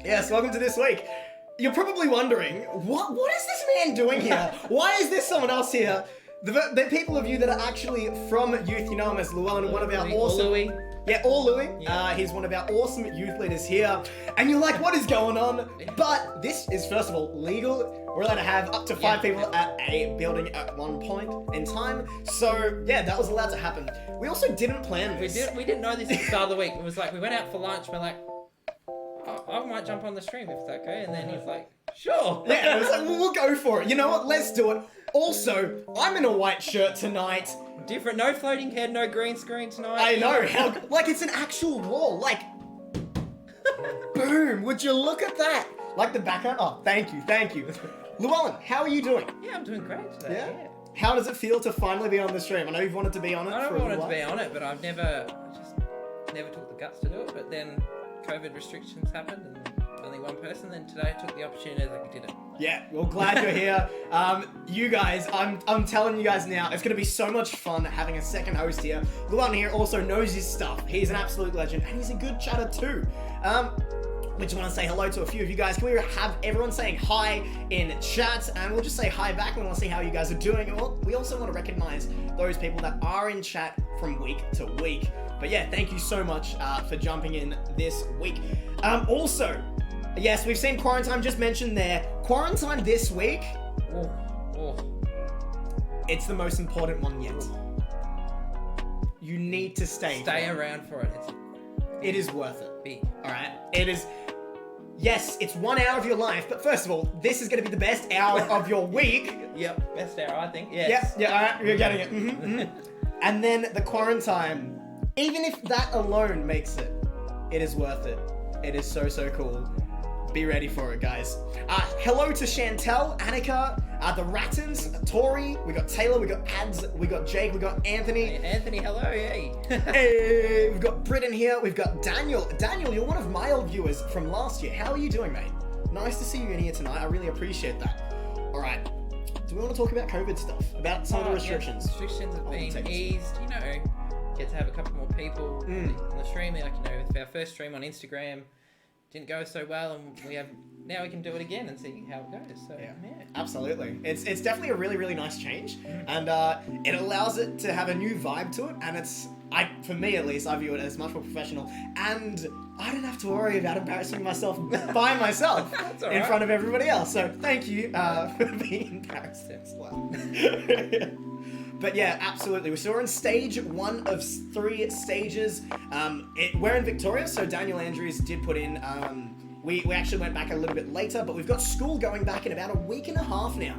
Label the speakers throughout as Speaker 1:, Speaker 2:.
Speaker 1: Yes, welcome to This Week. You're probably wondering, what is this man doing here? Why is there someone else here? The people of you that are actually from youth, you know him as Llewellyn, one of our awesome...
Speaker 2: Louis.
Speaker 1: Yeah, or Louis.
Speaker 2: Yeah.
Speaker 1: He's one of our awesome youth leaders here. And you're like, what is going on? But this is, first of all, legal. We're allowed to have up to 5 people at a building at one point in time. So, yeah, that was allowed to happen. We also didn't plan this.
Speaker 2: We didn't know this at the start of the week. It was like, we went out for lunch, we're like, I might jump on the stream if it's okay. And then he's like, sure.
Speaker 1: Yeah, it was like, well, we'll go for it. You know what? Let's do it. Also, I'm in a white shirt tonight.
Speaker 2: Different, no floating head, no green screen tonight.
Speaker 1: I know, how, like it's an actual wall, like, boom, would you look at that? Like the background, oh, thank you. Llewellyn, how are you doing?
Speaker 2: Yeah, I'm doing great today. Yeah.
Speaker 1: How does it feel to finally be on the stream? I know you've wanted to be on it
Speaker 2: I
Speaker 1: for
Speaker 2: don't
Speaker 1: a
Speaker 2: want
Speaker 1: while.
Speaker 2: to be on it, but I just never took the guts to do it. But then COVID restrictions happened and only one person, then today I took the opportunity that we did it.
Speaker 1: Yeah, well, glad you're here. You guys, I'm telling you guys now, it's going to be so much fun having a second host here. Llewellyn here also knows his stuff. He's an absolute legend, and he's a good chatter too. We just want to say hello to a few of you guys. Can we have everyone saying hi in chat? And we'll just say hi back. We want to see how you guys are doing. We also want to recognize those people that are in chat from week to week. But yeah, thank you so much for jumping in this week. Also, yes, we've seen Quarantine just mentioned there. Quarantine this week, it's the most important one yet. You need to stay
Speaker 2: around for it.
Speaker 1: It is worth it.
Speaker 2: Big.
Speaker 1: Alright? It is... Yes, it's 1 hour of your life, but first of all, this is going to be the best hour of your week.
Speaker 2: Yep, best hour, I think. Yes.
Speaker 1: Yeah, alright, you're getting it. And then the Quarantine, even if that alone makes it, it is worth it. It is so cool. Be ready for it, guys. Hello to Chantel, Annika, the Rattons, Tori, we got Taylor, we got Ads, we got Jake, we got Anthony.
Speaker 2: Hey, Anthony, hello, hey.
Speaker 1: Hey, we've got Britton here, we've got Daniel. Daniel, you're one of my old viewers from last year. How are you doing, mate? Nice to see you in here tonight. I really appreciate that. All right. Do we want to talk about COVID stuff? About some of the restrictions?
Speaker 2: Yeah, restrictions have been eased, you know. Get to have a couple more people on the stream. Like, you know, with our first stream on Instagram, didn't go so well, and now we can do it again and see how it goes. So yeah.
Speaker 1: Absolutely. It's definitely a really nice change, and it allows it to have a new vibe to it, and for me at least, I view it as much more professional, and I don't have to worry about embarrassing myself by myself in front of everybody else. So thank you for being embarrassed as well. But yeah, absolutely. So we're in stage 1 of 3 stages. We're in Victoria, so Daniel Andrews did put in... We actually went back a little bit later, but we've got school going back in about a week and a half now.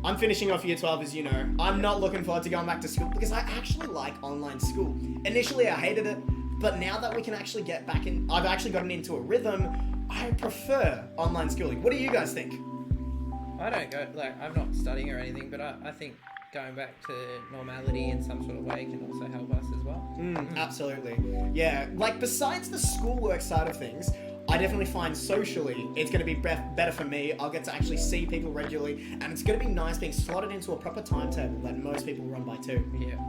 Speaker 1: I'm finishing off year 12, as you know. I'm not looking forward to going back to school because I actually like online school. Initially, I hated it, but now that we can actually get back in... I've actually gotten into a rhythm. I prefer online schooling. What do you guys think?
Speaker 2: I don't go... I'm not studying or anything, but I think... going back to normality in some sort of way can also help us as well.
Speaker 1: Absolutely. Yeah, besides the schoolwork side of things, I definitely find socially it's going to be better for me. I'll get to actually see people regularly, and it's going to be nice being slotted into a proper timetable that most people run by too.
Speaker 2: Yeah.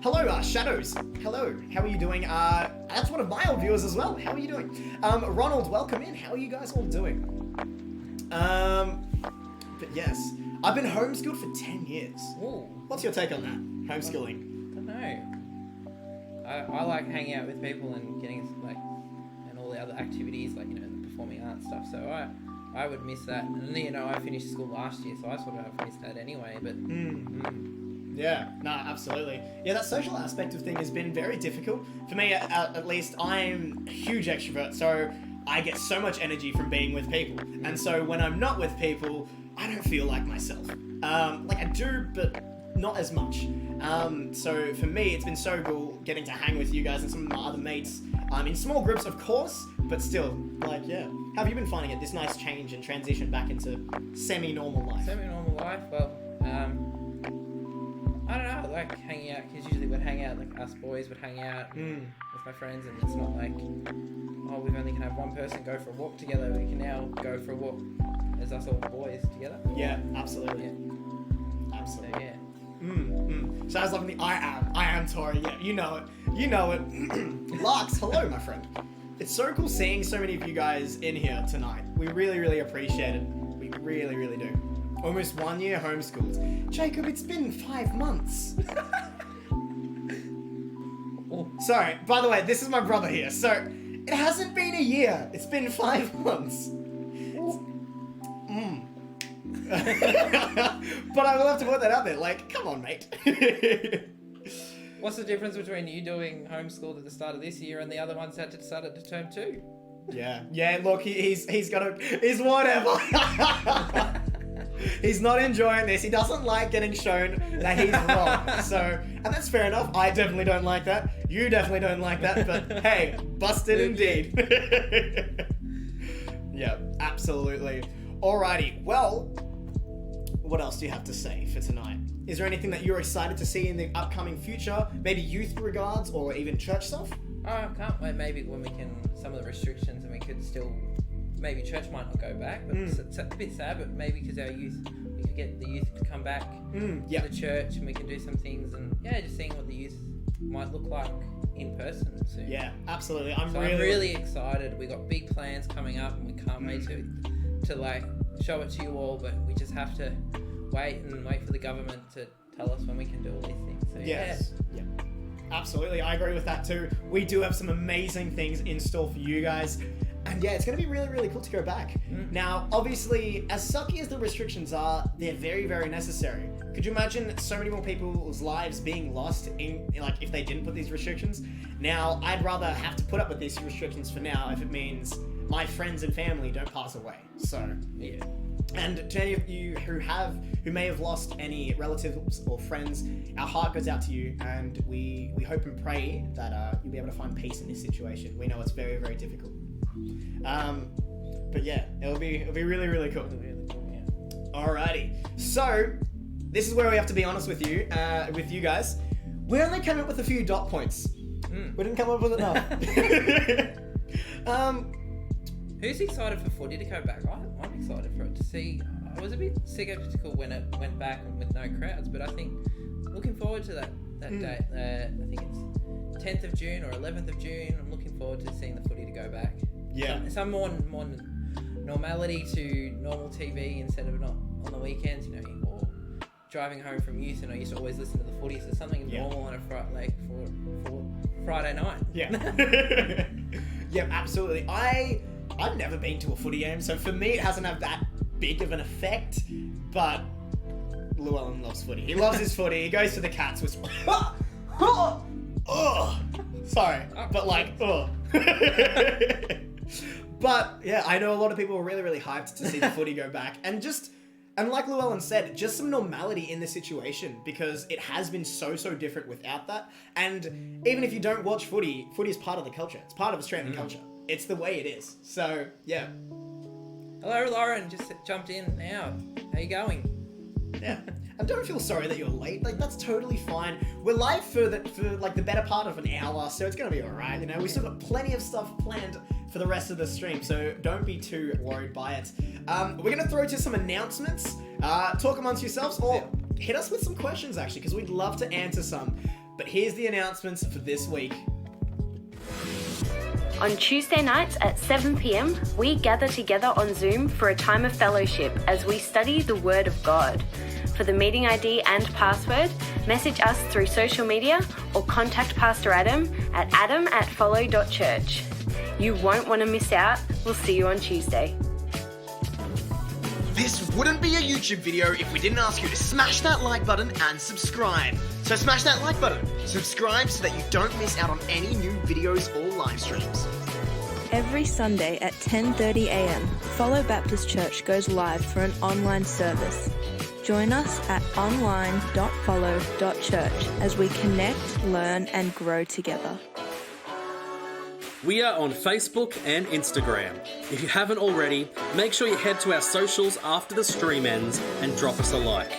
Speaker 1: Hello, Shadows. Hello, how are you doing? That's one of my old viewers as well. How are you doing? Ronald, welcome in. How are you guys all doing? But yes... I've been homeschooled for 10 years.
Speaker 2: Ooh.
Speaker 1: What's your take on that? Homeschooling?
Speaker 2: I don't know. I like hanging out with people and getting and all the other activities the performing arts stuff. So I would miss that. And I finished school last year, so I sort of missed that anyway. But
Speaker 1: yeah, no, absolutely. Yeah, that social aspect of thing has been very difficult for me. At least I'm a huge extrovert, so I get so much energy from being with people, and so when I'm not with people, I don't feel like myself. I do, but not as much. So for me, it's been so cool getting to hang with you guys and some of my other mates, in small groups, of course, but still, yeah. How have you been finding it, this nice change and transition back into semi-normal life?
Speaker 2: Semi-normal life? Well, I don't know, hanging out, because usually we'd hang out, us boys would hang out with my friends, and it's not we've only can have one person go for a walk together. We can now go for a walk as us all boys together.
Speaker 1: Yeah, absolutely.
Speaker 2: Yeah.
Speaker 1: Absolutely.
Speaker 2: So, yeah.
Speaker 1: Sounds like I am Tori. Yeah, you know it. Larks, hello, my friend. It's so cool seeing so many of you guys in here tonight. We really, really appreciate it. We really, really do. Almost 1 year homeschooled. Jacob, it's been 5 months.
Speaker 2: Oh.
Speaker 1: Sorry, by the way, this is my brother here. So, it hasn't been a year. It's been 5 months. But I will have to put that out there. Like, come on, mate.
Speaker 2: What's the difference between you doing homeschooled at the start of this year and the other ones had to start at the term 2?
Speaker 1: Yeah. Look, he's whatever. He's not enjoying this. He doesn't like getting shown that he's wrong. So, and that's fair enough. I definitely don't like that. You definitely don't like that. But hey, busted indeed. Yeah, absolutely. Alrighty. Well, what else do you have to say for tonight? Is there anything that you're excited to see in the upcoming future? Maybe youth regards or even church stuff?
Speaker 2: Oh, I can't wait. Maybe when we can, some of the restrictions, and we could still, maybe church might not go back, but it's a bit sad, but maybe because our youth, we could get the youth to come back to the church and we can do some things, and just seeing what the youth might look like in person soon.
Speaker 1: Yeah, absolutely.
Speaker 2: I'm really excited. We got big plans coming up and we can't wait to like show it to you all, but we just have to wait for the government to tell us when we can do all these things. So,
Speaker 1: yes. Yeah. Absolutely, I agree with that too. We do have some amazing things in store for you guys. And yeah, it's going to be really, really cool to go back. Now, obviously, as sucky as the restrictions are, they're very, very necessary. Could you imagine so many more people's lives being lost if they didn't put these restrictions? Now, I'd rather have to put up with these restrictions for now if it means my friends and family don't pass away. So, yeah. And to any of you who may have lost any relatives or friends, our heart goes out to you, and we hope and pray that you'll be able to find peace in this situation. We know it's very, very difficult. But yeah, it'll be really, really cool. Alrighty. So this is where we have to be honest with you guys. We only came up with a few dot points. We didn't come up with enough.
Speaker 2: Who's excited for footy to go back? I'm excited for it to see. I was a bit skeptical when it went back with no crowds, but I think looking forward to that date. I think it's 10th of June or 11th of June. I'm looking forward to seeing the footy to go back.
Speaker 1: Yeah.
Speaker 2: Some more normality to normal TV instead of not on the weekends, or driving home from youth, I used to always listen to the footy, so something normal on a for Friday night.
Speaker 1: Yeah. Yeah, absolutely. I've never been to a footy game, so for me it hasn't had that big of an effect, but Llewellyn loves footy. He loves his footy. He goes to the Cats with sorry, but But yeah, I know a lot of people were really, really hyped to see the footy go back, and like Llewellyn said, just some normality in the situation, because it has been so different without that. And even if you don't watch footy is part of the culture. It's part of Australian culture. It's the way it is. So yeah.
Speaker 2: Hello, Lauren. Just jumped in now. How you going?
Speaker 1: Yeah. And don't feel sorry that you're late. That's totally fine. We're live for the better part of an hour, so it's gonna be alright. We still got plenty of stuff planned for the rest of the stream, so don't be too worried by it. We're gonna throw to some announcements. Talk amongst yourselves, or hit us with some questions actually, because we'd love to answer some. But here's the announcements for this week.
Speaker 3: On Tuesday nights at 7 p.m, we gather together on Zoom for a time of fellowship as we study the Word of God. For the meeting ID and password, message us through social media or contact Pastor Adam at adam@follow.church. You won't want to miss out. We'll see you on Tuesday.
Speaker 1: This wouldn't be a YouTube video if we didn't ask you to smash that like button and subscribe. So smash that like button, subscribe so that you don't miss out on any new videos or live streams.
Speaker 4: Every Sunday at 10:30 a.m, Follow Baptist Church goes live for an online service. Join us at online.follow.church as we connect, learn, and grow together.
Speaker 5: We are on Facebook and Instagram. If you haven't already, make sure you head to our socials after the stream ends and drop us a like.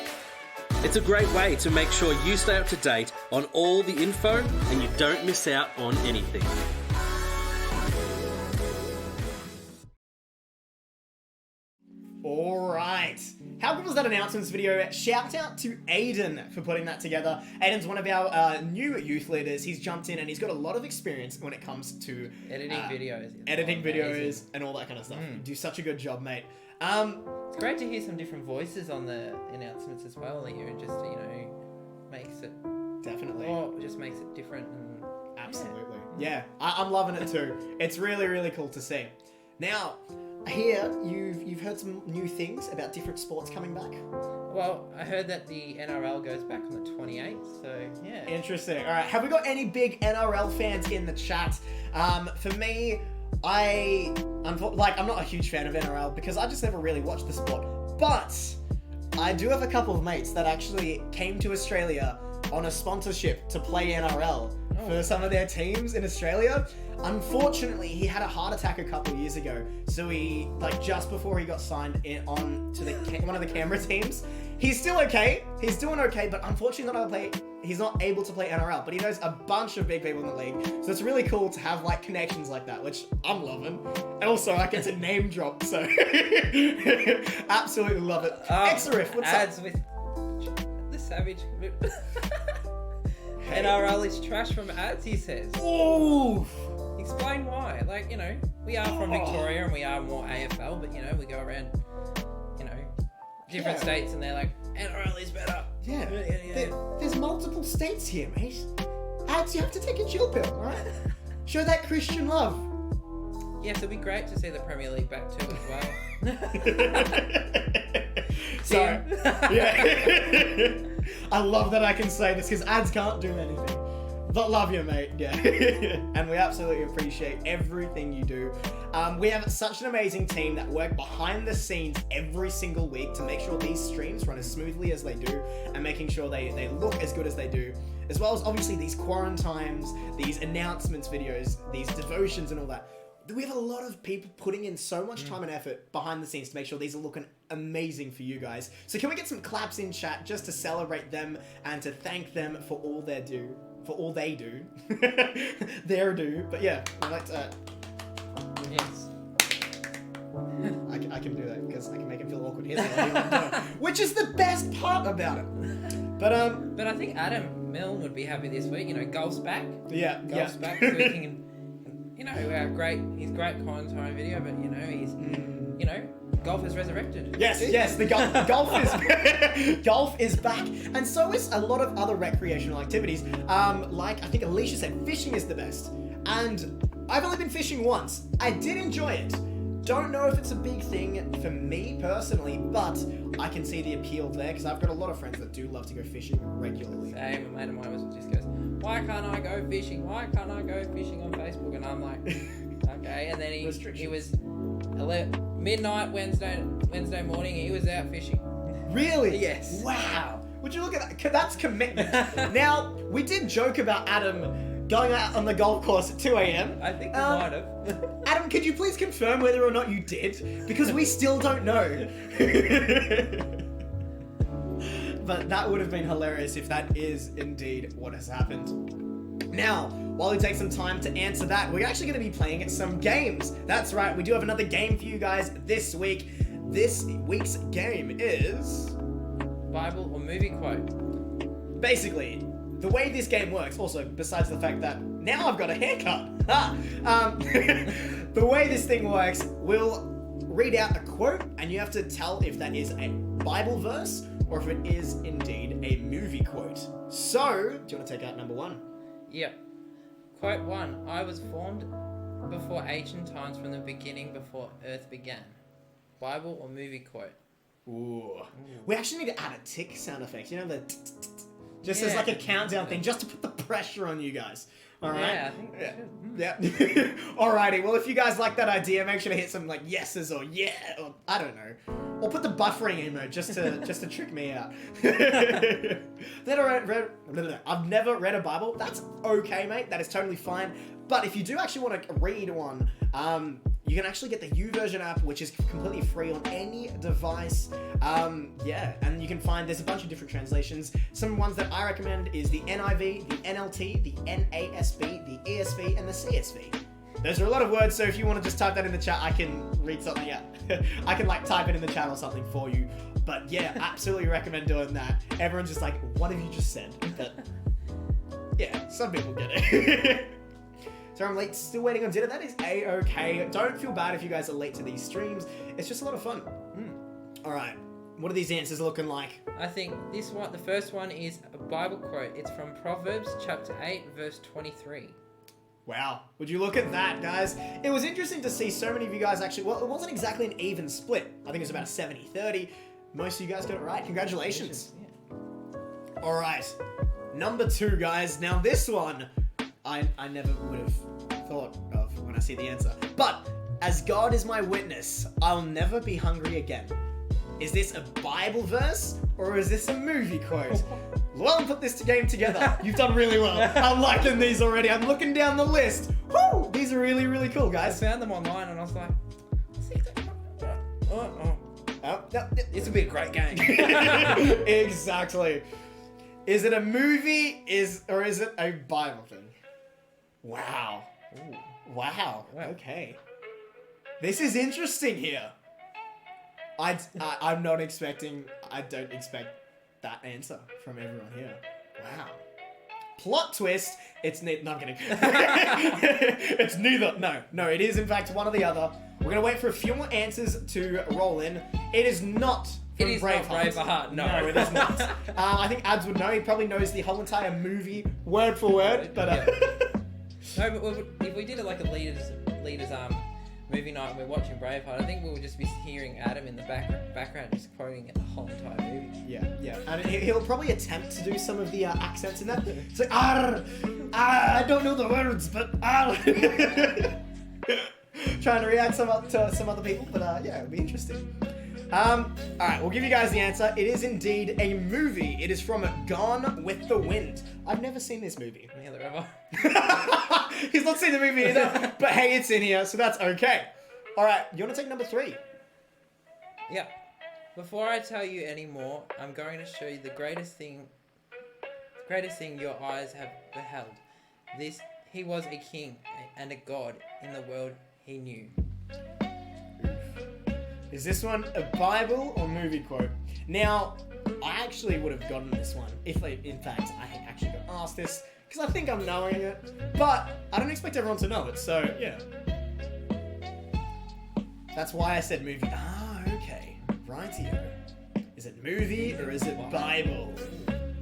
Speaker 5: It's a great way to make sure you stay up to date on all the info and you don't miss out on anything.
Speaker 1: All right. How good was that announcements video? Shout out to Aiden for putting that together. Aiden's one of our new youth leaders. He's jumped in and he's got a lot of experience when it comes to
Speaker 2: Editing videos.
Speaker 1: editing
Speaker 2: Amazing.
Speaker 1: videos and all that kind of stuff. You do such a good job, mate.
Speaker 2: It's great to hear some different voices on the announcements as well here, and just, makes it,
Speaker 1: Definitely.
Speaker 2: or just makes it different. And
Speaker 1: Absolutely. Yeah, I'm loving it too. It's really, really cool to see. Now, here you've heard some new things about different sports coming back.
Speaker 2: Well, I heard that the NRL goes back on the 28th, so yeah.
Speaker 1: Interesting. All right. Have we got any big NRL fans in the chat? For me, I'm not a huge fan of NRL because I just never really watched the sport. But I do have a couple of mates that actually came to Australia on a sponsorship to play NRL for some of their teams in Australia. Unfortunately, he had a heart attack a couple of years ago, so he, just before he got signed on to one of the Canberra teams, he's still okay. He's doing okay, but unfortunately he's not able to play NRL, but he knows a bunch of big people in the league, so it's really cool to have connections like that, which I'm loving. And also, I get to name drop, so absolutely love it. Exarif, what's
Speaker 2: ads
Speaker 1: up?
Speaker 2: with the Savage. NRL is trash from ads, he says.
Speaker 1: Ooh.
Speaker 2: Explain why. We are from Victoria and we are more AFL, but we go around, different states and they're like, NRL is better.
Speaker 1: Yeah.
Speaker 2: Yeah.
Speaker 1: There's multiple states here, mate. Ads, you have to take a chill pill, right? Show that Christian love.
Speaker 2: Yes, it'd be great to see the Premier League back too as well.
Speaker 1: So, yeah. I love that I can say this because ads can't do anything. But love you, mate. Yeah. And we absolutely appreciate everything you do. We have such an amazing team that work behind the scenes every single week to make sure these streams run as smoothly as they do and making sure they look as good as they do. As well as obviously these quarantines, these announcements videos, these devotions and all that. We have a lot of people putting in so much time and effort behind the scenes to make sure these are looking amazing for you guys. So can we get some claps in chat just to celebrate them and to thank them for all they do? Their do. But yeah, I like to...
Speaker 2: Yes.
Speaker 1: I can do that because I can make him feel awkward here. Which is the best part about it. But
Speaker 2: I think Adam Milne would be happy this week. Golf's back.
Speaker 1: Yeah.
Speaker 2: Golf's back. So he can, he's great commentary video, but he's, golf is resurrected.
Speaker 1: Yes, the golf is back, and so is a lot of other recreational activities. I think Alicia said, fishing is the best, and I've only been fishing once. I did enjoy it. Don't know if it's a big thing for me personally, but I can see the appeal there because I've got a lot of friends that do love to go fishing regularly.
Speaker 2: Same, a mate of mine just goes, why can't I go fishing? Why can't I go fishing on Facebook? And I'm like, okay. And then he was midnight Wednesday morning. He was out fishing.
Speaker 1: Really?
Speaker 2: Yes.
Speaker 1: Wow. Would you look at that? That's commitment. Now, we did joke about Adam going out on the golf course at 2 a.m.
Speaker 2: I think he might have.
Speaker 1: Adam, could you please confirm whether or not you did? Because we still don't know. But that would have been hilarious if that is indeed what has happened. Now, while we take some time to answer that, we're actually going to be playing some games. That's right, we do have another game for you guys this week. This week's game is...
Speaker 2: Bible or movie quote.
Speaker 1: Basically, the way this game works, also, besides the fact that now I've got a haircut. The way this thing works, we'll read out a quote, and you have to tell if that is a Bible verse or if it is indeed a movie quote. So, do you want to take out number one?
Speaker 2: Yep. Quote 1. I was formed before ancient times, from the beginning, before earth began. Bible or movie quote?
Speaker 1: Ooh. We actually need to add a tick sound effect. You know, the just as like a countdown thing, just to put the pressure on you guys. All right.
Speaker 2: Yeah, I think
Speaker 1: Yeah. Alrighty. Well, if you guys like that idea, make sure to hit some yeses or yeah, or I don't know, or put the buffering emote just to trick me out. I've never read a Bible. That's okay, mate. That is totally fine. But if you do actually want to read one, you can actually get the YouVersion app, which is completely free on any device. And you can find, there's a bunch of different translations. Some ones that I recommend is the NIV, the NLT, the NASB, the ESV, and the CSV. Those are a lot of words, so if you want to just type that in the chat, I can read something out. I can like type it in the chat or something for you. But yeah, absolutely recommend doing that. Everyone's just like, what have you just said? But yeah, some people get it. So I'm late, still waiting on dinner. That is A-okay. Don't feel bad if you guys are late to these streams. It's just a lot of fun. All right, what are these answers looking like?
Speaker 2: I think this one, the first one is a Bible quote. It's from Proverbs chapter 8, verse 23.
Speaker 1: Wow, would you look at that, guys? It was interesting to see so many of you guys actually, well, it wasn't exactly an even split. I think it was about a 70-30. Most of you guys got it right. Congratulations.
Speaker 2: Yeah.
Speaker 1: All right, number 2, guys. Now this one, I never would have thought of when I see the answer. But, as God is my witness, I'll never be hungry again. Is this a Bible verse, or is this a movie quote? Llewellyn put this game together. You've done really well. I'm liking these already. I'm looking down the list. Woo! These are really, really cool,
Speaker 2: I
Speaker 1: guys.
Speaker 2: found them online and I was like,
Speaker 1: Oh, no,
Speaker 2: this will be a great game.
Speaker 1: exactly. Is it a movie? Or is it a Bible thing? Wow.
Speaker 2: Ooh.
Speaker 1: Wow.
Speaker 2: Wow.
Speaker 1: Okay. This is interesting here. I'm not expecting. I don't expect that answer from everyone here. Wow. Plot twist. It's no, I'm kidding. It's neither. No, it is in fact one or the other. We're gonna wait for a few more answers to roll in. It is not from
Speaker 2: It is
Speaker 1: Braveheart.
Speaker 2: not Braveheart, no.
Speaker 1: it is not. I think Ads would know. He probably knows the whole entire movie word for word. But
Speaker 2: No, but if we did it like a leaders movie night and we're watching Braveheart, I think we would just be hearing Adam in the background just quoting it the whole entire movie.
Speaker 1: yeah, and he'll probably attempt to do some of the accents in that. It's like, I don't know the words, but trying to react to some other people, but yeah, it'll be interesting. All right, we'll give you guys the answer. It is indeed a movie. It is from Gone with the Wind. I've never seen this movie.
Speaker 2: Neither ever.
Speaker 1: He's not seen the movie either, but hey, it's in here, so that's okay. All right, you want to take number 3?
Speaker 2: Yep. Before I tell you any more, I'm going to show you the greatest thing your eyes have beheld. He was a king and a god in the world he knew.
Speaker 1: Is this one a Bible or movie quote? Now, I actually would have gotten this one if, in fact, I had actually got asked this, because I think I'm knowing it, but I don't expect everyone to know it, so yeah. That's why I said movie. Okay. Rightio. Is it movie or is it Bible?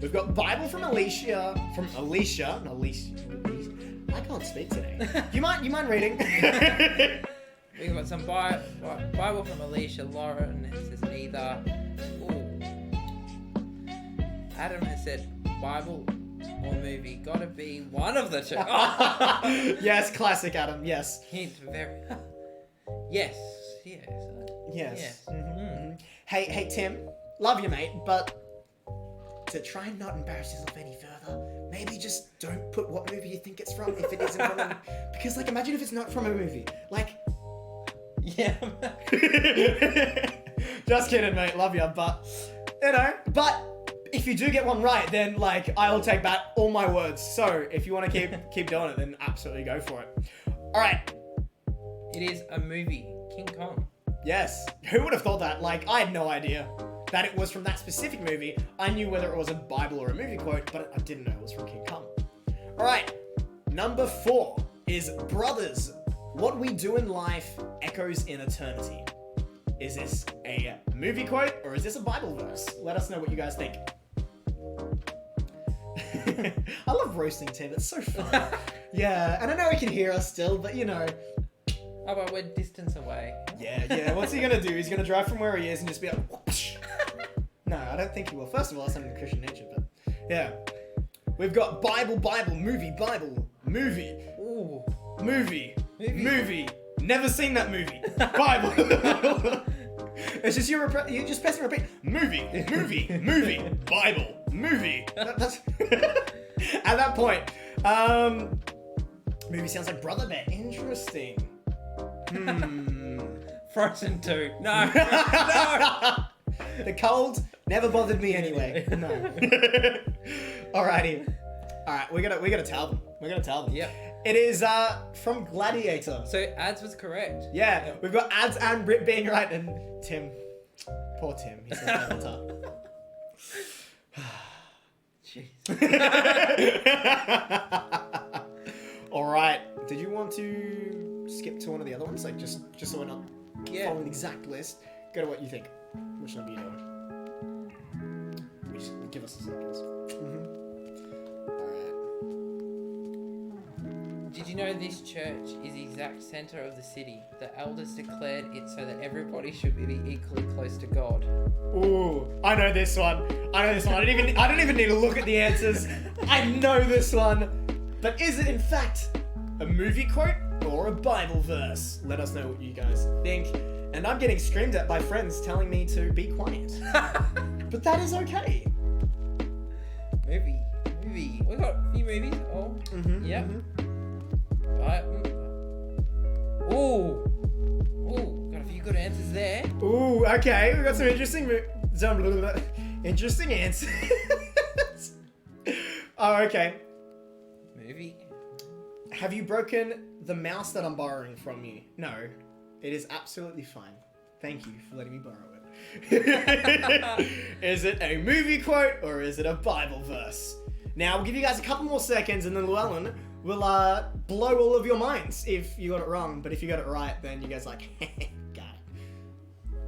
Speaker 1: We've got Bible from Alicia. I can't speak today. You mind reading?
Speaker 2: We've got some Bible from Alicia Lauren. It says neither. Ooh. Adam has said Bible or movie. Gotta be one of the two.
Speaker 1: Yes, classic Adam. Yes.
Speaker 2: Hint very. Yes.
Speaker 1: Yes. Hey Tim, love you mate, but to try and not embarrass yourself any further, maybe just don't put what movie you think it's from if it isn't from a because like imagine if it's not from a movie. Like
Speaker 2: Yeah.
Speaker 1: just kidding mate, love you, but you know, but if you do get one right, then like I'll take back all my words. So if you want to keep doing it, then absolutely go for it. Alright.
Speaker 2: It is a movie. King Kong.
Speaker 1: Yes. Who would have thought that? Like, I had no idea that it was from that specific movie. I knew whether it was a Bible or a movie quote, but I didn't know it was from King Kong. Alright, number 4 is Brothers. What we do in life echoes in eternity. Is this a movie quote or is this a Bible verse? Let us know what you guys think. I love roasting Tim, it's so fun. Yeah, and I know he can hear us still, but you know.
Speaker 2: Oh, but we're distance away.
Speaker 1: Yeah. What's he gonna do? He's gonna drive from where he is and just be like, whoosh. No, I don't think he will. First of all, that's something Christian nature, but yeah. We've got Bible, movie,
Speaker 2: Ooh.
Speaker 1: movie. Never seen that movie. Bible. It's just you just press and repeat. Movie, Bible, movie. That's at that point. Movie sounds like Brother Bear. Interesting.
Speaker 2: Frozen 2. No.
Speaker 1: The cold never bothered me anyway. No. Alrighty. Alright, we gotta tell them.
Speaker 2: Yep.
Speaker 1: It is from Gladiator.
Speaker 2: So ads was correct.
Speaker 1: Yeah, we've got ads and Brit being right, and Tim. Poor Tim. He says Avatar. All right. Did you want to skip to one of the other ones, like just so we're not following the exact list? Go to what you think. Which number you doing? Just give us a second. All right.
Speaker 2: Did you know this church is the exact center of the city? The elders declared it so that everybody should be equally close to God.
Speaker 1: Ooh, I know this one. I don't even need to look at the answers. I know this one. But is it in fact a movie quote or a Bible verse? Let us know what you guys think. And I'm getting screamed at by friends telling me to be quiet. But that is okay.
Speaker 2: Movie. We got a few movies. Oh, yeah. Ooh, got a few good answers there.
Speaker 1: Ooh, okay. We got some interesting answers. Oh, okay.
Speaker 2: Movie.
Speaker 1: Have you broken the mouse that I'm borrowing from you? No. It is absolutely fine. Thank you for letting me borrow it. Is it a movie quote or is it a Bible verse? Now, we'll give you guys a couple more seconds and then Llewellyn will blow all of your minds if you got it wrong. But if you got it right, then you guys got it.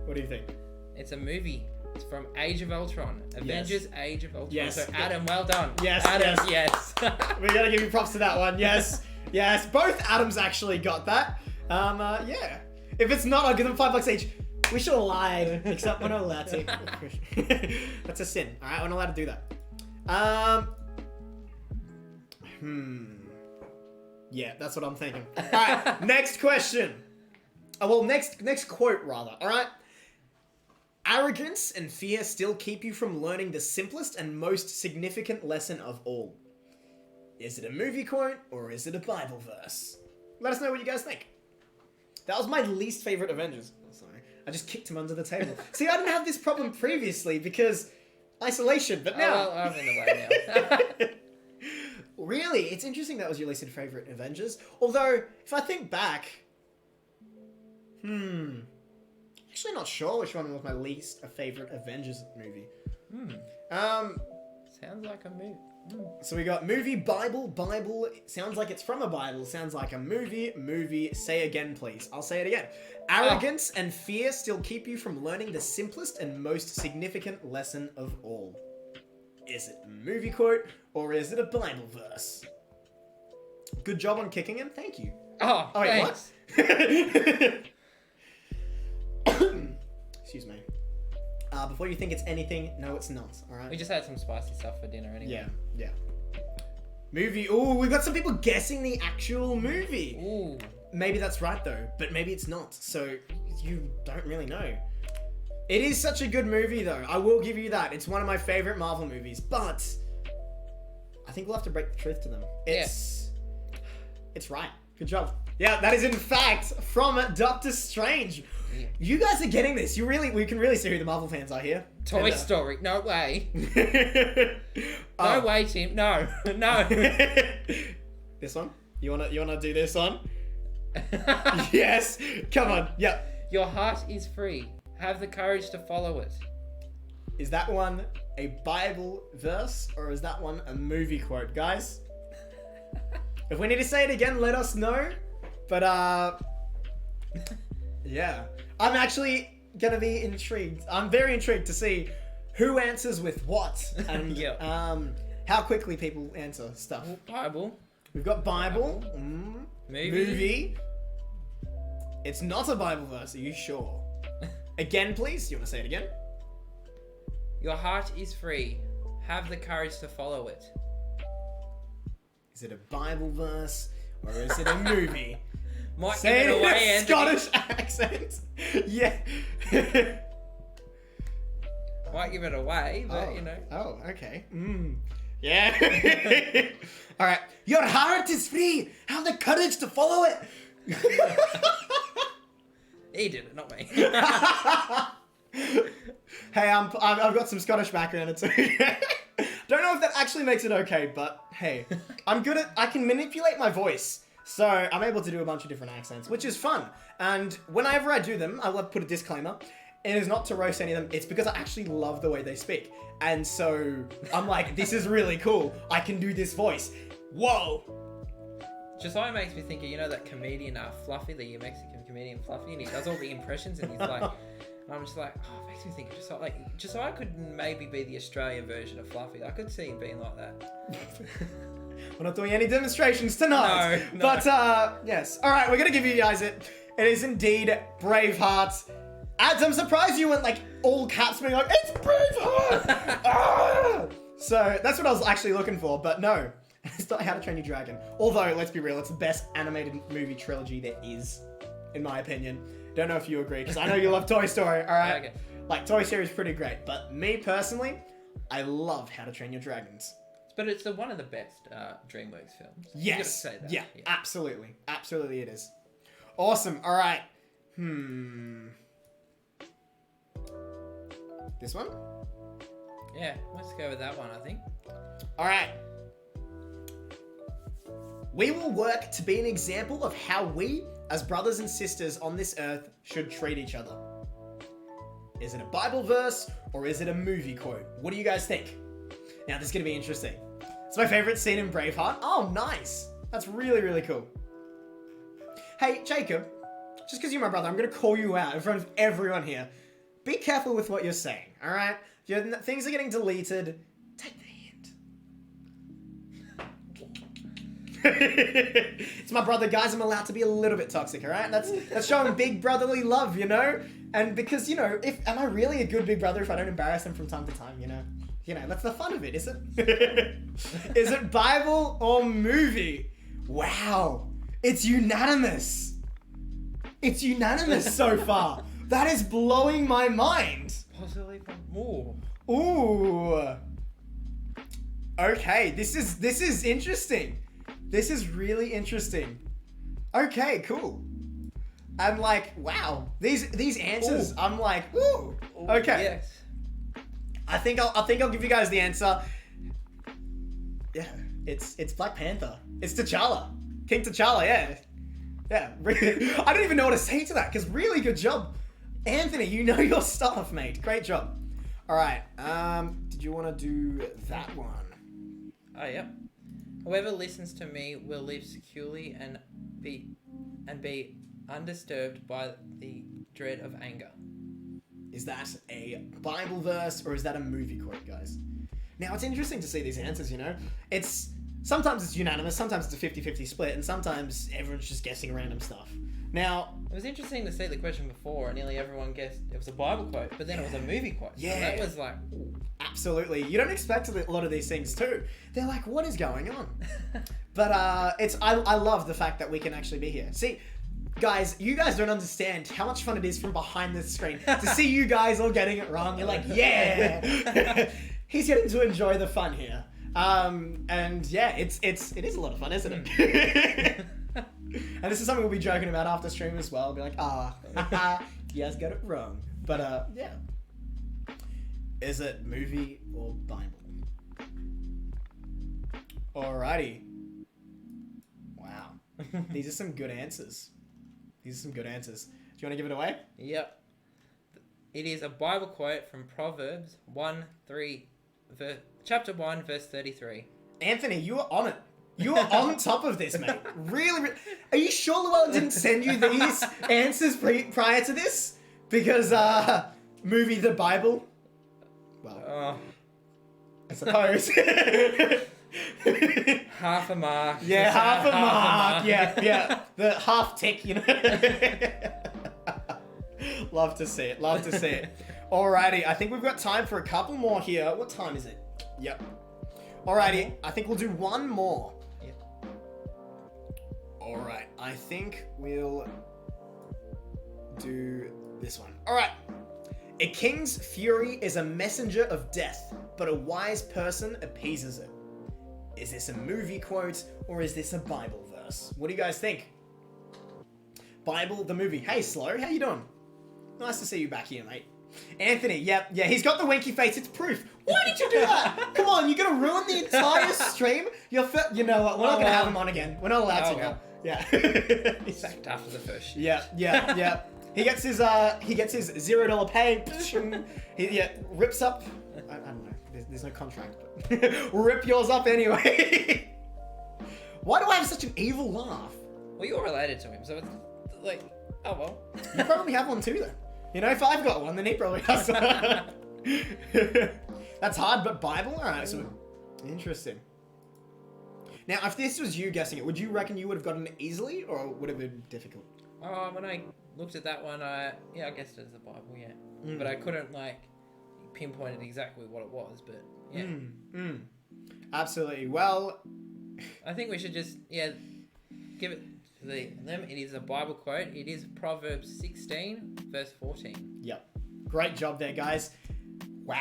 Speaker 1: What do you think?
Speaker 2: It's a movie. It's from Age of Ultron. Avengers Age of Ultron.
Speaker 1: Yes.
Speaker 2: So Adam, well done.
Speaker 1: Yes,
Speaker 2: Adam, yes.
Speaker 1: We gotta give you props to that one. Yes. Yes. Both Adams actually got that. Yeah. If it's not, I'll give them $5 each. We should have lied, except we're not allowed to. That's a sin. All right, we're not allowed to do that. Yeah, that's what I'm thinking. All right, next question. Next quote rather. All right. Arrogance and fear still keep you from learning the simplest and most significant lesson of all. Is it a movie quote or is it a Bible verse? Let us know what you guys think. That was my least favorite Avengers. Oh, sorry. I just kicked him under the table. See, I didn't have this problem previously because isolation, but now...
Speaker 2: Oh, well, I'm in the way now.
Speaker 1: Really? It's interesting that was your least favorite Avengers. Although, if I think back... Actually not sure which one was my least favorite Avengers movie.
Speaker 2: Sounds like a movie.
Speaker 1: So we got movie, Bible, sounds like it's from a Bible, sounds like a movie, say again please. I'll say it again. Arrogance and fear still keep you from learning the simplest and most significant lesson of all. Is it a movie quote or is it a Bible verse? Good job on kicking him, thank you.
Speaker 2: Oh,
Speaker 1: wait,
Speaker 2: thanks.
Speaker 1: what? Excuse me. Before you think it's anything, no, it's not. All right.
Speaker 2: We just had some spicy stuff for dinner anyway.
Speaker 1: Yeah. Movie. Ooh, we've got some people guessing the actual movie.
Speaker 2: Ooh.
Speaker 1: Maybe that's right though, but maybe it's not. So you don't really know. It is such a good movie though. I will give you that. It's one of my favorite Marvel movies, but I think we'll have to break the truth to them. It's right. Good job. Yeah, that is in fact from Doctor Strange.
Speaker 2: Yeah.
Speaker 1: You guys are getting this. We can really see who the Marvel fans are here.
Speaker 2: Toy Story. No way. No way, Tim. No. No.
Speaker 1: This one? You wanna do this one? Yes. Come on. Yep.
Speaker 2: Your heart is free. Have the courage to follow it.
Speaker 1: Is that one a Bible verse or is that one a movie quote, guys? If we need to say it again, let us know. But yeah. I'm actually gonna be intrigued. I'm very intrigued to see who answers with what and how quickly people answer stuff.
Speaker 2: Bible.
Speaker 1: We've got Bible.
Speaker 2: Movie.
Speaker 1: It's not a Bible verse, are you sure? Again, please? You want to say it again?
Speaker 2: Your heart is free. Have the courage to follow it.
Speaker 1: Is it a Bible verse or is it a movie?
Speaker 2: Might
Speaker 1: Say
Speaker 2: give it away,
Speaker 1: in a
Speaker 2: Anthony.
Speaker 1: Scottish accent. Yeah.
Speaker 2: Might give it away, but you know.
Speaker 1: Oh, okay. Yeah. All right. Your heart is free. Have the courage to follow it.
Speaker 2: He did it, not me.
Speaker 1: Hey, I've got some Scottish background. It's okay. Don't know if that actually makes it okay, but hey, I can manipulate my voice. So I'm able to do a bunch of different accents, which is fun. And whenever I do them, I love to put a disclaimer. It is not to roast any of them. It's because I actually love the way they speak. And so I'm like, this is really cool. I can do this voice. Whoa.
Speaker 2: Josiah makes me think of, you know, that comedian Fluffy, the Mexican comedian Fluffy, and he does all the impressions, and he's like, and I'm just like, oh, it makes me think of Josiah. Like, Josiah could maybe be the Australian version of Fluffy. I could see him being like that.
Speaker 1: We're not doing any demonstrations tonight.
Speaker 2: No.
Speaker 1: But, yes. All right, we're going to give you guys it. It is indeed Braveheart. Ads, I'm surprised you went, like, all caps being like, it's Braveheart! Ah! So, that's what I was actually looking for, but no. It's not How to Train Your Dragon. Although, let's be real, it's the best animated movie trilogy there is, in my opinion. Don't know if you agree, because I know you love Toy Story, alright?
Speaker 2: Okay.
Speaker 1: Like, Toy Story is pretty great, but me, personally, I love How to Train Your Dragons.
Speaker 2: But it's one of the best DreamWorks films. You gotta
Speaker 1: Yes.
Speaker 2: say that.
Speaker 1: Yeah, absolutely. Absolutely it is. Awesome. All right. This one?
Speaker 2: Yeah, let's go with that one, I think.
Speaker 1: All right. We will work to be an example of how we, as brothers and sisters on this earth, should treat each other. Is it a Bible verse or is it a movie quote? What do you guys think? Now, this is going to be interesting. It's my favorite scene in Braveheart. Oh, nice. That's really, really cool. Hey, Jacob, just because you're my brother, I'm going to call you out in front of everyone here. Be careful with what you're saying, all right? Things are getting deleted. Take the hint. It's my brother, guys. I'm allowed to be a little bit toxic, all right? That's showing big brotherly love, you know? And because, you know, am I really a good big brother if I don't embarrass them from time to time, you know? You know, that's the fun of it, is it? Is it Bible or movie? Wow. It's unanimous. It's unanimous so far. That is blowing my mind.
Speaker 2: Possibly from more.
Speaker 1: Ooh. Okay, this is interesting. This is really interesting. Okay, cool. I'm like, wow. These answers,
Speaker 2: Ooh.
Speaker 1: I'm like, ooh. Okay.
Speaker 2: Yes.
Speaker 1: I think I'll give you guys the answer. Yeah, it's Black Panther. It's T'Challa. King T'Challa, yeah. Yeah. I don't even know what to say to that, because really good job. Anthony, you know your stuff, mate. Great job. Alright, did you want to do that one?
Speaker 2: Oh, yep. Whoever listens to me will live securely and be undisturbed by the dread of anger.
Speaker 1: Is that a Bible verse or is that a movie quote, guys? Now, it's interesting to see these answers, you know? Sometimes it's unanimous, sometimes it's a 50-50 split, and sometimes everyone's just guessing random stuff. Now...
Speaker 2: It was interesting to see the question before, and nearly everyone guessed it was a Bible quote, but then it was a movie quote.
Speaker 1: Yeah.
Speaker 2: So that was like, ooh.
Speaker 1: Absolutely. You don't expect a lot of these things too. They're like, what is going on? But I love the fact that we can actually be here. See, guys, you guys don't understand how much fun it is from behind the screen to see you guys all getting it wrong. You're like, yeah. He's getting to enjoy the fun here. And yeah, it is a lot of fun, isn't it? And this is something we'll be joking about after stream as well. Be like, you guys got it wrong. But yeah. Is it movie or Bible? Alrighty. Wow. These are some good answers. Do you want to give it away?
Speaker 2: Yep. It is a Bible quote from Proverbs chapter 1, verse 33.
Speaker 1: Anthony, you were on it. You were on top of this, mate. Really. Are you sure Llewellyn didn't send you these answers prior to this? Because, movie The Bible? Well, I suppose.
Speaker 2: Half a mark.
Speaker 1: Yeah, half a mark. Yeah. The half tick, you know. Love to see it. Alrighty, I think we've got time for a couple more here. What time is it? Yep. Alrighty, I think we'll do one more.
Speaker 2: Yep.
Speaker 1: Alright, I think we'll do this one. Alright. A king's fury is a messenger of death, but a wise person appeases it. Is this a movie quote or is this a Bible verse? What do you guys think? Bible, the movie. Hey, Slow, how you doing? Nice to see you back here, mate. Anthony, yeah, he's got the winky face. It's proof. Why did you do that? Come on, you're gonna ruin the entire stream. You know what? We're not gonna have him on again. We're not allowed to now. Yeah.
Speaker 2: He's sacked after the first.
Speaker 1: Yeah. He gets his $0 pay. He rips up. I don't know. There's no contract, but rip yours up anyway. Why do I have such an evil laugh?
Speaker 2: Well, you're related to him, so it's like, oh well.
Speaker 1: You probably have one too, then. You know, if I've got one, then he probably has one. That's hard, but Bible? Alright, so interesting. Now, if this was you guessing it, would you reckon you would have gotten it easily, or would it have been difficult?
Speaker 2: When I looked at that one, I guessed it as the Bible, yeah. But I couldn't, pinpoint it exactly what it was, but, yeah.
Speaker 1: Absolutely. Well...
Speaker 2: I think we should just, give it to them. It is a Bible quote. It is Proverbs 16, verse 14.
Speaker 1: Yep. Great job there, guys. Wow.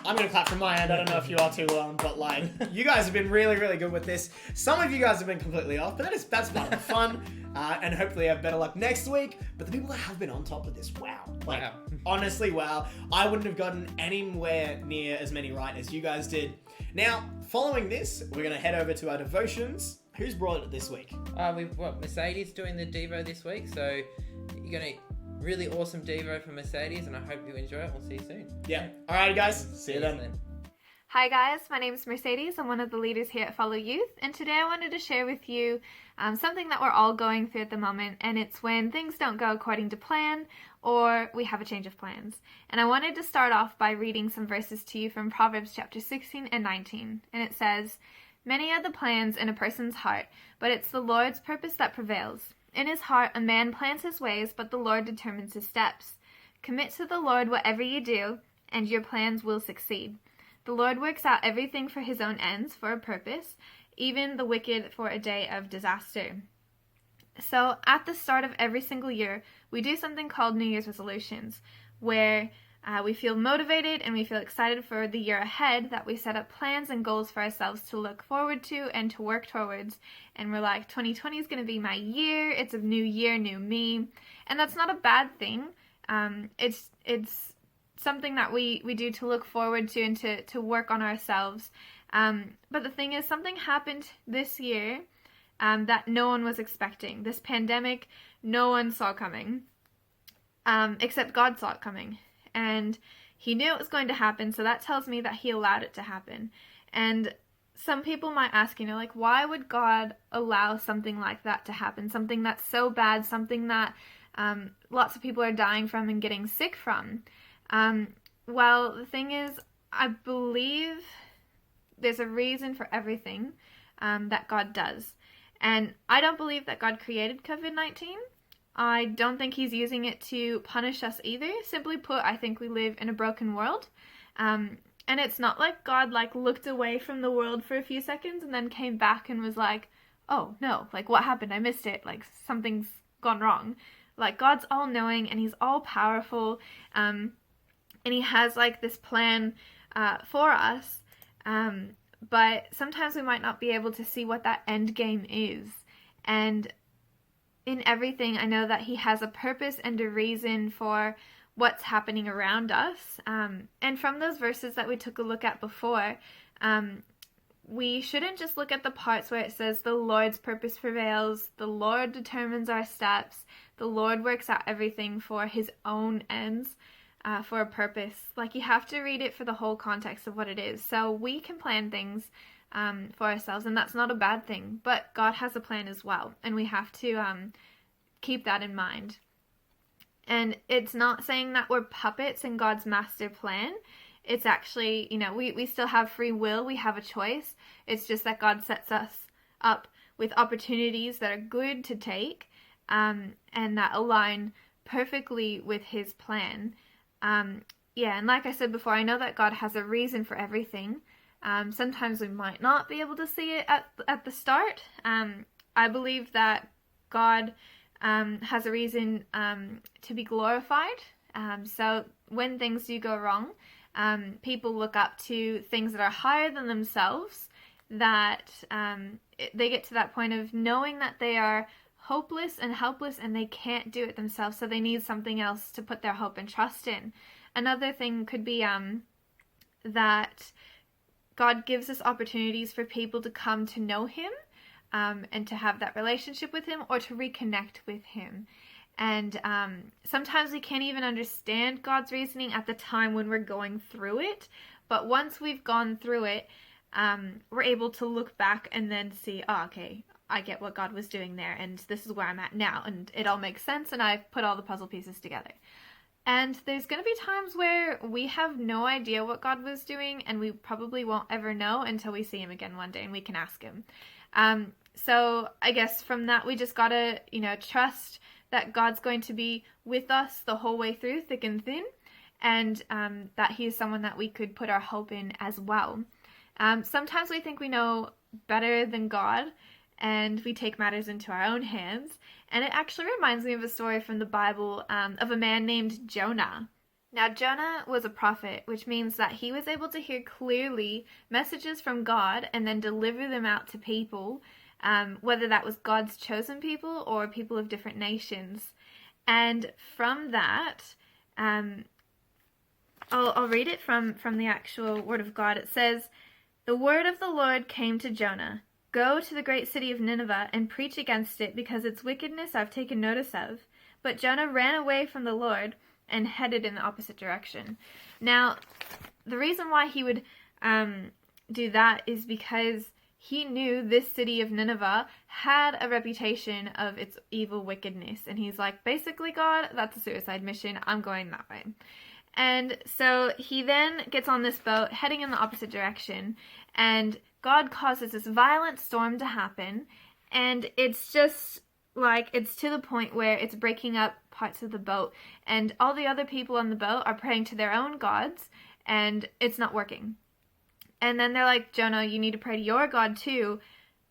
Speaker 1: I'm going to clap from my end. I don't know if you are too, but you guys have been really, really good with this. Some of you guys have been completely off, but that's part of the fun. And hopefully have better luck next week. But the people that have been on top of this, wow. Honestly, wow. I wouldn't have gotten anywhere near as many right as you guys did. Now, following this, we're going to head over to our devotions. Who's brought it this week?
Speaker 2: We've got Mercedes doing the Devo this week, so you're going to really awesome Devo for Mercedes, and I hope you enjoy it. We'll see you soon.
Speaker 1: Yeah. Alrighty, guys. See you then.
Speaker 6: Hi guys, my name is Mercedes. I'm one of the leaders here at Follow Youth, and today I wanted to share with you something that we're all going through at the moment, and it's when things don't go according to plan or we have a change of plans. And I wanted to start off by reading some verses to you from Proverbs chapter 16 and 19, and it says, "Many are the plans in a person's heart, but it's the Lord's purpose that prevails. In his heart a man plans his ways, but the Lord determines his steps. Commit to the Lord whatever you do, and your plans will succeed. The Lord works out everything for his own ends, for a purpose, even the wicked for a day of disaster." So at the start of every single year, we do something called New Year's resolutions, where we feel motivated and we feel excited for the year ahead, that we set up plans and goals for ourselves to look forward to and to work towards. And we're like, 2020 is going to be my year. It's a new year, new me. And that's not a bad thing. It's something that we do to look forward to and to work on ourselves. But the thing is, something happened this year that no one was expecting. This pandemic, no one saw coming, except God saw it coming. And he knew it was going to happen, so that tells me that he allowed it to happen. And some people might ask, why would God allow something like that to happen? Something that's so bad, something that lots of people are dying from and getting sick from. Well, the thing is, I believe there's a reason for everything that God does. And I don't believe that God created COVID-19. I don't think he's using it to punish us either. Simply put, I think we live in a broken world. And it's not like God looked away from the world for a few seconds and then came back and was like, oh no, what happened? I missed it. Something's gone wrong. God's all knowing and he's all powerful. And he has this plan for us. But sometimes we might not be able to see what that end game is. And in everything, I know that he has a purpose and a reason for what's happening around us. And from those verses that we took a look at before, we shouldn't just look at the parts where it says the Lord's purpose prevails, the Lord determines our steps, the Lord works out everything for his own ends, for a purpose. You have to read it for the whole context of what it is. So we can plan things for ourselves, and that's not a bad thing, but God has a plan as well, and we have to keep that in mind. And it's not saying that we're puppets in God's master plan. It's actually, we still have free will, we have a choice. It's just that God sets us up with opportunities that are good to take, and that align perfectly with his plan. And like I said before, I know that God has a reason for everything. Sometimes we might not be able to see it at the start. I believe that God has a reason to be glorified. So when things do go wrong, people look up to things that are higher than themselves, that they get to that point of knowing that they are hopeless and helpless and they can't do it themselves, so they need something else to put their hope and trust in. Another thing could be that God gives us opportunities for people to come to know him and to have that relationship with him, or to reconnect with him. And sometimes we can't even understand God's reasoning at the time when we're going through it, but once we've gone through it, we're able to look back and then see, oh, okay, I get what God was doing there, and this is where I'm at now, and it all makes sense, and I've put all the puzzle pieces together. And there's going to be times where we have no idea what God was doing, and we probably won't ever know until we see him again one day and we can ask him. So I guess from that, we just gotta, trust that God's going to be with us the whole way through, thick and thin, and that he is someone that we could put our hope in as well. Sometimes we think we know better than God, and we take matters into our own hands. And it actually reminds me of a story from the Bible of a man named Jonah. Now, Jonah was a prophet, which means that he was able to hear clearly messages from God and then deliver them out to people, whether that was God's chosen people or people of different nations. And from that, I'll read it from the actual word of God. It says, "The word of the Lord came to Jonah. Go to the great city of Nineveh and preach against it, because its wickedness I've taken notice of." But Jonah ran away from the Lord and headed in the opposite direction. Now, the reason why he would do that is because he knew this city of Nineveh had a reputation of its evil wickedness. And he's like, basically, God, that's a suicide mission. I'm going that way. And so he then gets on this boat heading in the opposite direction, and God causes this violent storm to happen, and it's just like, it's to the point where it's breaking up parts of the boat, and all the other people on the boat are praying to their own gods, and it's not working. And then they're like, Jonah, you need to pray to your God too,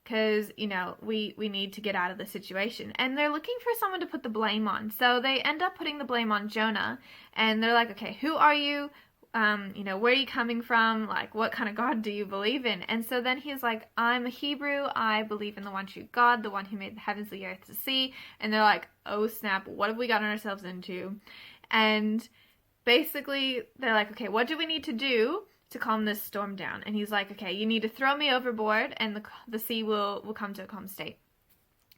Speaker 6: because, we need to get out of the situation. And they're looking for someone to put the blame on. So they end up putting the blame on Jonah, and they're like, okay, who are you? Where are you coming from? Like, what kind of God do you believe in? And so then he's like, I'm a Hebrew. I believe in the one true God, the one who made the heavens, the earth, the sea. And they're like, oh snap, what have we gotten ourselves into? And basically they're like, okay, what do we need to do to calm this storm down? And he's like, okay, you need to throw me overboard, and the sea will come to a calm state.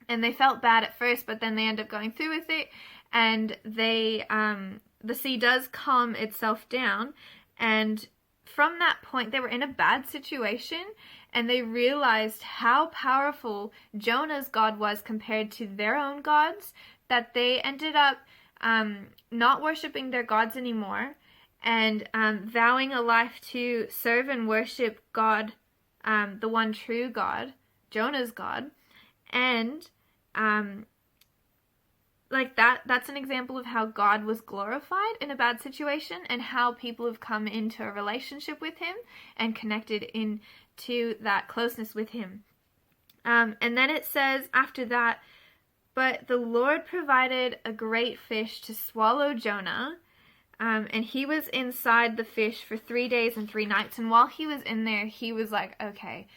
Speaker 6: And they felt bad at first, but then they end up going through with it, and they the sea does calm itself down. And from that point, they were in a bad situation, and they realized how powerful Jonah's God was compared to their own gods, that they ended up not worshiping their gods anymore, and vowing a life to serve and worship God, the one true God, Jonah's God. And that's an example of how God was glorified in a bad situation, and how people have come into a relationship with him and connected into that closeness with him. And then it says after that, but the Lord provided a great fish to swallow Jonah, and he was inside the fish for 3 days and 3 nights. And while he was in there, he was like, okay,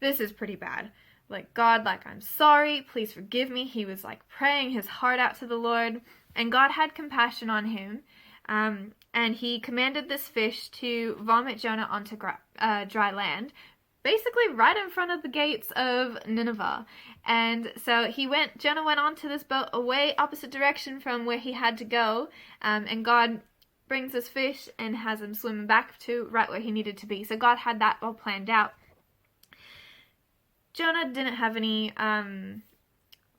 Speaker 6: this is pretty bad. Like, God, I'm sorry, please forgive me. He was praying his heart out to the Lord, and God had compassion on him. And he commanded this fish to vomit Jonah onto dry land, basically right in front of the gates of Nineveh. And so Jonah went onto this boat away opposite direction from where he had to go, and God brings this fish and has him swimming back to right where he needed to be. So God had that all planned out. Jonah didn't have any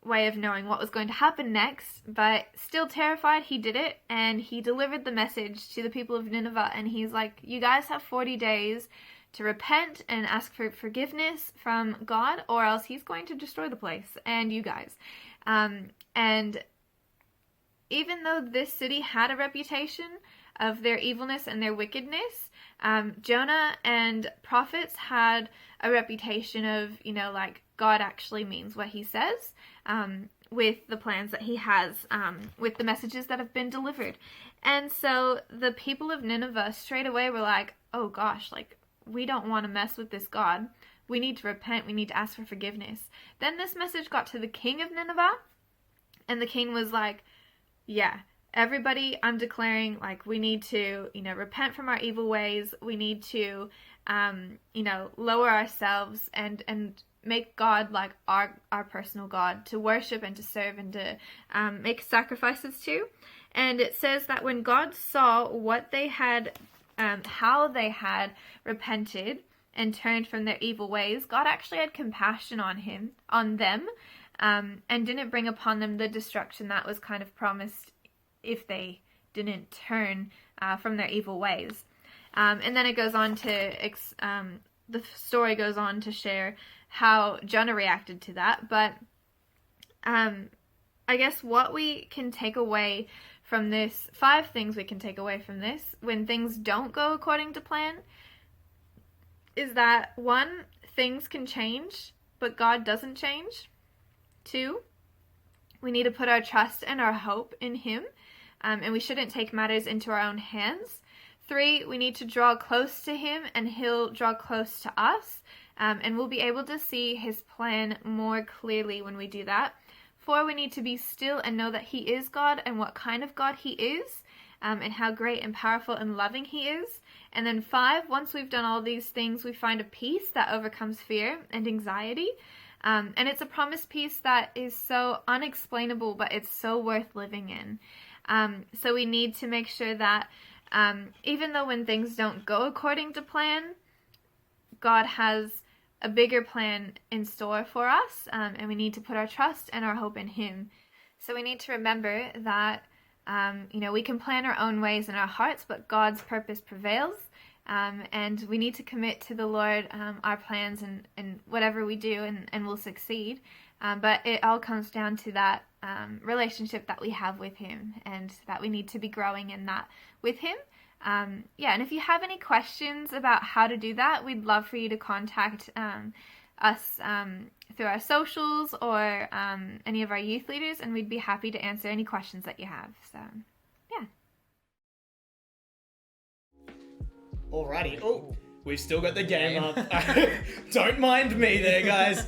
Speaker 6: way of knowing what was going to happen next, but still terrified, he did it, and he delivered the message to the people of Nineveh, and he's like, you guys have 40 days to repent and ask for forgiveness from God, or else he's going to destroy the place and you guys. And even though this city had a reputation of their evilness and their wickedness, Jonah and prophets had a reputation of, God actually means what he says, with the plans that he has, with the messages that have been delivered. And so the people of Nineveh straight away were like, oh gosh, we don't want to mess with this God. We need to repent. We need to ask for forgiveness. Then this message got to the king of Nineveh, And the king was like, yeah, everybody, I'm declaring, like, we need to, repent from our evil ways. We need to, lower ourselves and make God like our personal God to worship and to serve and to make sacrifices to. And it says that when God saw what they had, how they had repented and turned from their evil ways, God actually had compassion on them, and didn't bring upon them the destruction that was kind of promised if they didn't turn from their evil ways. And then it goes on to, the story goes on to share how Jonah reacted to that. But I guess what we can take away from this, 5 things we can take away from this when things don't go according to plan, is that 1, things can change, but God doesn't change. 2, we need to put our trust and our hope in Him, and we shouldn't take matters into our own hands. 3, we need to draw close to Him, and He'll draw close to us, and we'll be able to see His plan more clearly when we do that. 4, we need to be still and know that He is God and what kind of God He is, and how great and powerful and loving He is. And then 5, once we've done all these things, we find a peace that overcomes fear and anxiety. And it's a promised peace that is so unexplainable, but it's so worth living in. So we need to make sure that even though when things don't go according to plan, God has a bigger plan in store for us, and we need to put our trust and our hope in Him. So we need to remember that, we can plan our own ways in our hearts, but God's purpose prevails. And we need to commit to the Lord our plans and whatever we do, and we'll succeed. But it all comes down to that relationship that we have with Him, and that we need to be growing in that with Him. And if you have any questions about how to do that, we'd love for you to contact us through our socials or any of our youth leaders, and we'd be happy to answer any questions that you have. So, yeah.
Speaker 1: Alrighty. Oh, we've still got the game up. Don't mind me there, guys.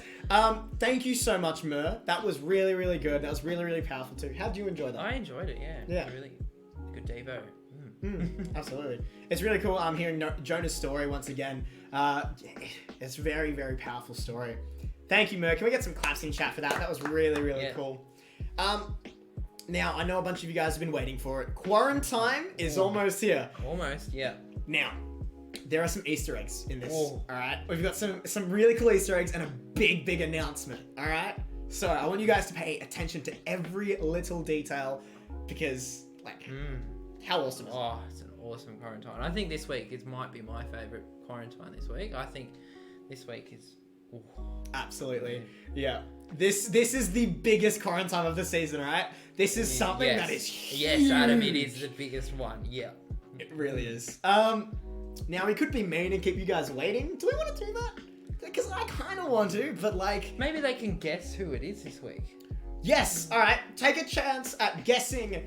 Speaker 1: Thank you so much, Mur. That was really, really good. That was really, really powerful too. How did you enjoy that?
Speaker 2: I enjoyed it, yeah.
Speaker 1: Yeah.
Speaker 2: Really good Devo.
Speaker 1: Absolutely. It's really cool hearing Jonah's story once again. It's a very, very powerful story. Thank you, Mur. Can we get some claps in chat for that? That was really, really cool. Now, I know a bunch of you guys have been waiting for it. Quarantine is almost here.
Speaker 2: Almost, yeah.
Speaker 1: Now, there are some Easter eggs in this, alright? We've got some really cool Easter eggs and a big, big announcement, alright? So, I want you guys to pay attention to every little detail because, how awesome is it?
Speaker 2: Oh, it's an awesome quarantine. I think this week might be my favourite quarantine this week. I think this week is... Ooh.
Speaker 1: Absolutely. Yeah. This is the biggest quarantine of the season, right? This is something that is huge.
Speaker 2: Yes, Adam, it is the biggest one. Yeah.
Speaker 1: It really is. Now we could be mean and keep you guys waiting. Do we want to do that? Because I kind of want to, but like...
Speaker 2: Maybe they can guess who it is this week.
Speaker 1: Yes. All right. Take a chance at guessing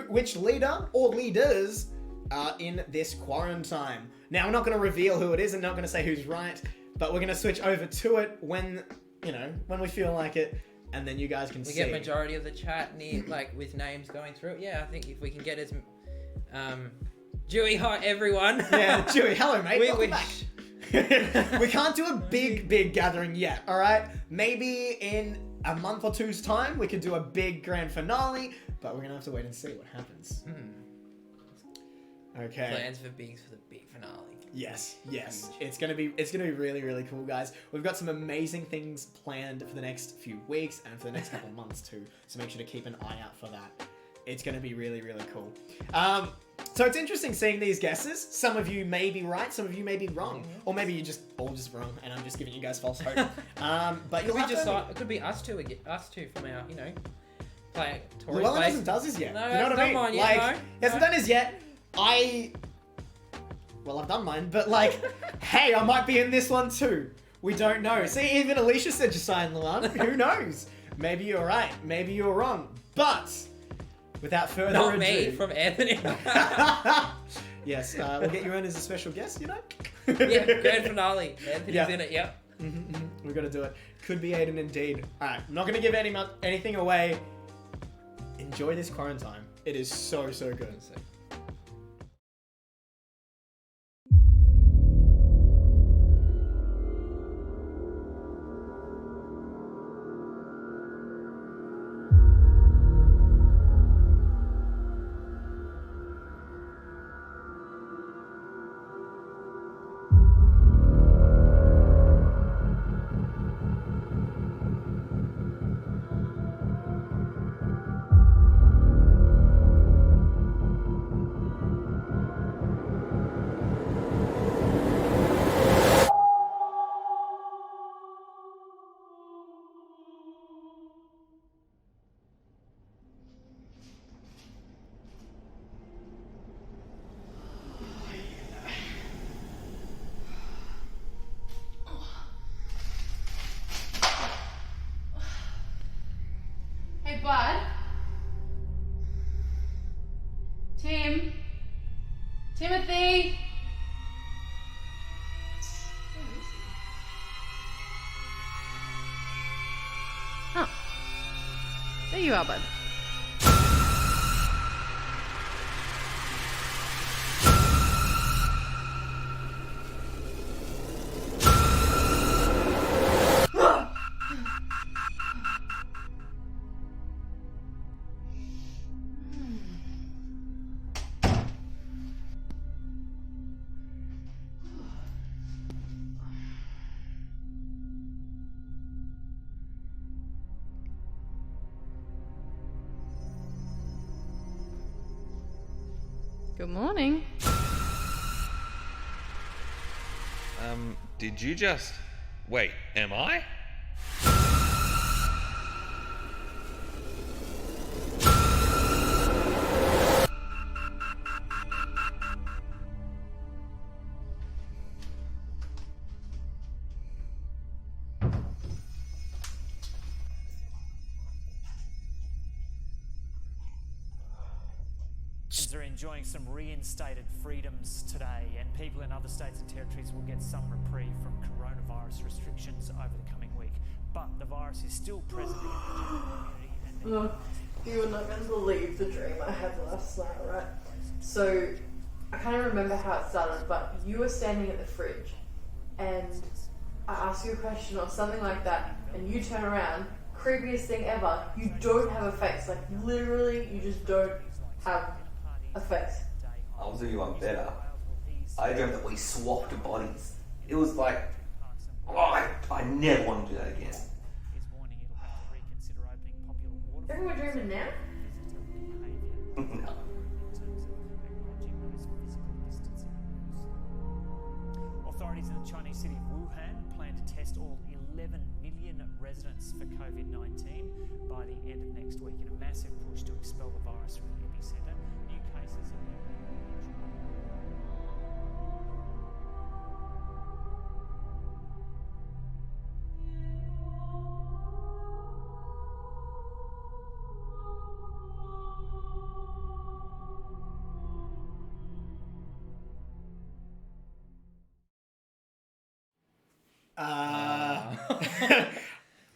Speaker 1: which leader or leaders are in this quarantine. Now, we're not going to reveal who it is and not going to say who's right, but we're going to switch over to it when we feel like it, and then you guys can see.
Speaker 2: We get majority of the chat with names going through it. Yeah, I think if we can get as... Dewey, hi everyone.
Speaker 1: Yeah, Dewey, hello mate.
Speaker 2: We
Speaker 1: Welcome back. We can't do a big gathering yet, all right? Maybe in a month or two's time, we could do a big grand finale, but we're going to have to wait and see what happens. Okay.
Speaker 2: Plans for the big finale.
Speaker 1: Yes. It's gonna be really, really cool, guys. We've got some amazing things planned for the next few weeks and for the next couple of months too. So make sure to keep an eye out for that. It's gonna be really, really cool. So it's interesting seeing these guesses. Some of you may be right, some of you may be wrong, or maybe you're just all just wrong, and I'm just giving you guys false hope. But you'll
Speaker 2: it could be us two from our play.
Speaker 1: Llewellyn hasn't done his yet.
Speaker 2: No,
Speaker 1: you know what I mean?
Speaker 2: Mine yet,
Speaker 1: he hasn't done his yet. Well, I've done mine, but hey, I might be in this one too. We don't know. See, even Alicia said Josiah and Llewellyn. Who knows? Maybe you're right. Maybe you're wrong. But without further ado...
Speaker 2: Not me, from Anthony.
Speaker 1: Yes, we'll get you in as a special guest,
Speaker 2: Yeah, grand finale. Anthony's in it, yep.
Speaker 1: We've got to do it. Could be Aiden indeed. Alright, I'm not going to give anything away. enjoy this quarantine. It is so good.
Speaker 7: Hey, Bud. Tim. Timothy. Oh. There you are, Bud. Good morning.
Speaker 8: Did you just... Wait, am I?
Speaker 9: Are enjoying some reinstated freedoms today, and people in other states and territories will get some reprieve from coronavirus restrictions over the coming week. But the virus is still present in the general community.
Speaker 10: You are not going to believe the dream I had last night, right? So, I can't remember how it started, but you were standing at the fridge, and I asked you a question or something like that, and you turn around, creepiest thing ever, you don't have a face. Like, literally, you just don't have a face.
Speaker 11: I'll do you one better. I dreamt that we swapped bodies. It was like, I never want to do that again.
Speaker 10: Everyone we're dreaming now?
Speaker 11: No.
Speaker 9: Authorities in the Chinese city of Wuhan plan to test all 11 million residents for COVID-19 by the end of next week in a massive push to expel the virus from the epicenter. New cases of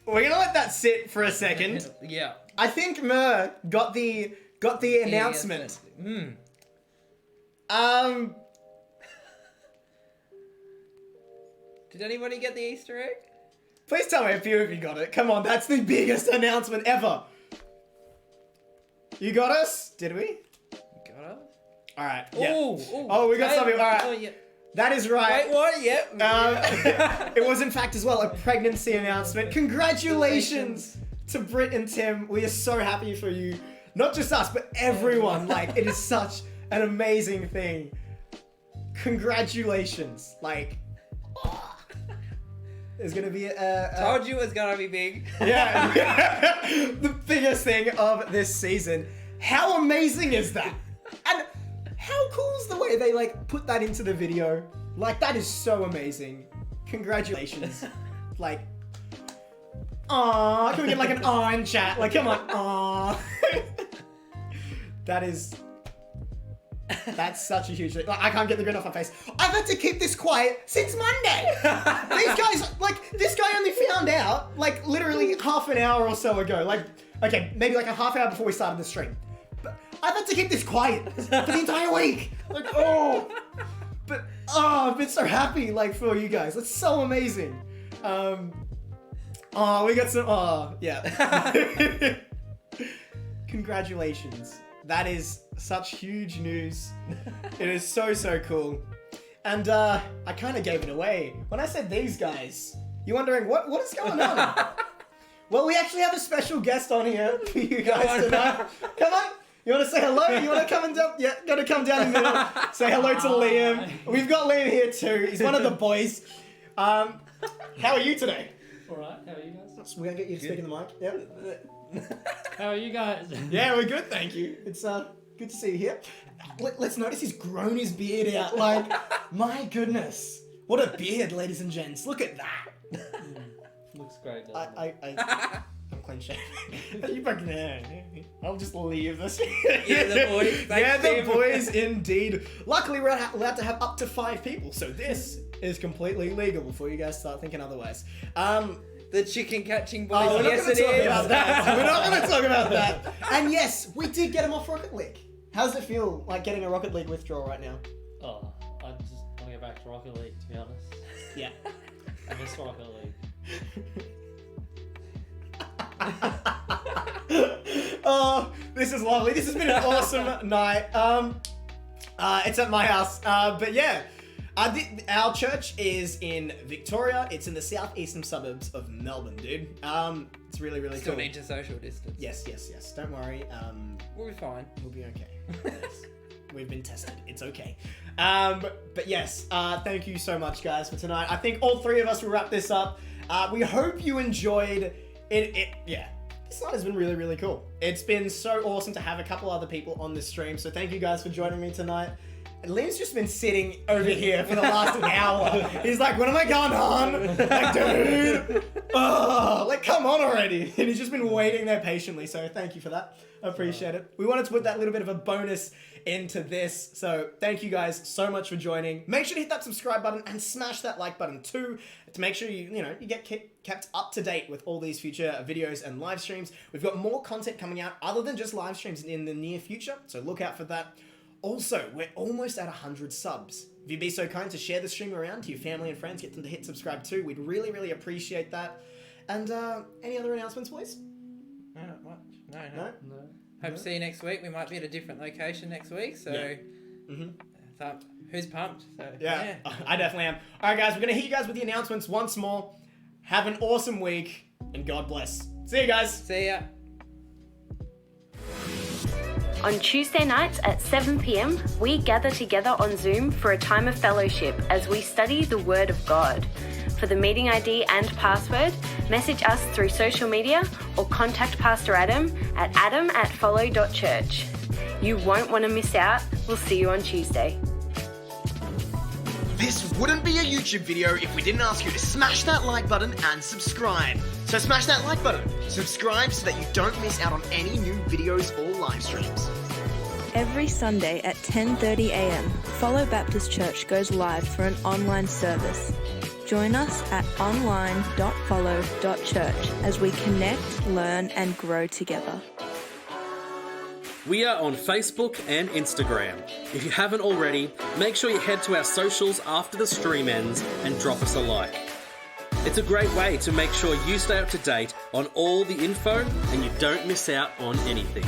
Speaker 1: We're gonna let that sit for a second.
Speaker 2: Yeah.
Speaker 1: I think Mer got the announcement.
Speaker 2: Did anybody get the Easter egg?
Speaker 1: Please tell me a few of you got it. Come on, that's the biggest announcement ever. You got us? Did we?
Speaker 2: Got us?
Speaker 1: Alright, yeah.
Speaker 2: Oh,
Speaker 1: we got something. Alright.
Speaker 2: Oh, yeah.
Speaker 1: That is right.
Speaker 2: Wait, what? Yep.
Speaker 1: It was in fact as well a pregnancy announcement. Congratulations to Britt and Tim. We are so happy for you. Not just us, but everyone. Like, it is such an amazing thing. Congratulations. Like, there's gonna be
Speaker 2: Told you it was gonna be big.
Speaker 1: Yeah. The biggest thing of this season. How amazing is that? And how cool is the way they like put that into the video? Like, that is so amazing. Congratulations. Like, aww, can we get like an aww in chat? Like, come on, aww. That's such a huge thing. Like, I can't get the grin off my face. I've had to keep this quiet since Monday. These guys, like, this guy only found out, like, literally half an hour or so ago. Like, okay, maybe like a half hour before we started the stream. But I've had to keep this quiet for the entire week. Like, oh, but I've been so happy like for you guys. That's so amazing. We got some. Yeah. Congratulations. That is such huge news. It is so cool. And I kind of gave it away when I said these guys. You're wondering what is going on? Well, we actually have a special guest on here for you guys tonight. Come on. You want to say hello? You want to come and down? Yeah, got to come down the middle. Say hello to Liam. We've got Liam here too. He's one of the boys. How are you today?
Speaker 12: All right. How are you guys?
Speaker 1: We're gonna get you to speak in the mic. Yeah.
Speaker 12: How are you guys?
Speaker 1: Yeah, we're good, thank you. It's good to see you here. Let's notice he's grown his beard out. Like, my goodness, what a beard, ladies and gents. Look at that.
Speaker 12: Looks great, doesn't it?
Speaker 1: I'm clean shaven. You fucking I'll just leave this.
Speaker 2: Yeah, the boys.
Speaker 1: Yeah, the boys, indeed. Luckily, we're allowed to have up to 5 people, so this is completely legal before you guys start thinking otherwise.
Speaker 2: The chicken catching boys.
Speaker 1: We're
Speaker 2: Yes,
Speaker 1: not
Speaker 2: it
Speaker 1: going to talk
Speaker 2: is.
Speaker 1: about that. We're not going to talk about that. And yes, we did get him off Rocket League. How does it feel like getting a Rocket League withdrawal right now?
Speaker 12: Oh, I just want to go back to Rocket League, to be honest.
Speaker 1: Yeah.
Speaker 12: I miss Rocket League.
Speaker 1: Oh, this is lovely. This has been an awesome night. It's at my house. But yeah, our church is in Victoria. It's in the southeastern suburbs of Melbourne, dude. It's really
Speaker 2: Still
Speaker 1: cool.
Speaker 2: need to social distance.
Speaker 1: Yes. Don't worry.
Speaker 2: We'll be fine.
Speaker 1: We'll be okay. Yes. We've been tested. It's okay. But yes, thank you so much, guys, for tonight. I think all 3 of us will wrap this up. We hope you enjoyed it. Yeah, this night has been really cool. It's been so awesome to have a couple other people on the stream. So thank you guys for joining me tonight. And Liam's just been sitting over here for the last hour. He's like, when am I going on? Like, dude, like, come on already. And he's just been waiting there patiently. So thank you for that. I appreciate it. We wanted to put that little bit of a bonus into this. So thank you guys so much for joining. Make sure to hit that subscribe button and smash that like button too to make sure you get kept up to date with all these future videos and live streams. We've got more content coming out other than just live streams in the near future. So look out for that. Also, we're almost at 100 subs. If you'd be so kind to share the stream around to your family and friends, get them to hit subscribe too. We'd really appreciate that. And any other announcements, boys?
Speaker 2: No, not much. No. Hope to see you next week. We might be at a different location next week, so who's pumped? So,
Speaker 1: yeah, I definitely am. All right, guys, we're going to hit you guys with the announcements once more. Have an awesome week, and God bless. See you guys.
Speaker 2: See ya.
Speaker 3: On Tuesday nights at 7 p.m, we gather together on Zoom for a time of fellowship as we study the Word of God. For the meeting ID and password, message us through social media or contact Pastor Adam at adam@follow.church. You won't want to miss out. We'll see you on Tuesday.
Speaker 1: This wouldn't be a YouTube video if we didn't ask you to smash that like button and subscribe. So smash that like button, subscribe so that you don't miss out on any new videos or live streams.
Speaker 4: Every Sunday at 10:30 a.m, Follow Baptist Church goes live for an online service. Join us at online.follow.church as we connect, learn, and grow together.
Speaker 5: We are on Facebook and Instagram. If you haven't already, make sure you head to our socials after the stream ends and drop us a like. It's a great way to make sure you stay up to date on all the info and you don't miss out on anything.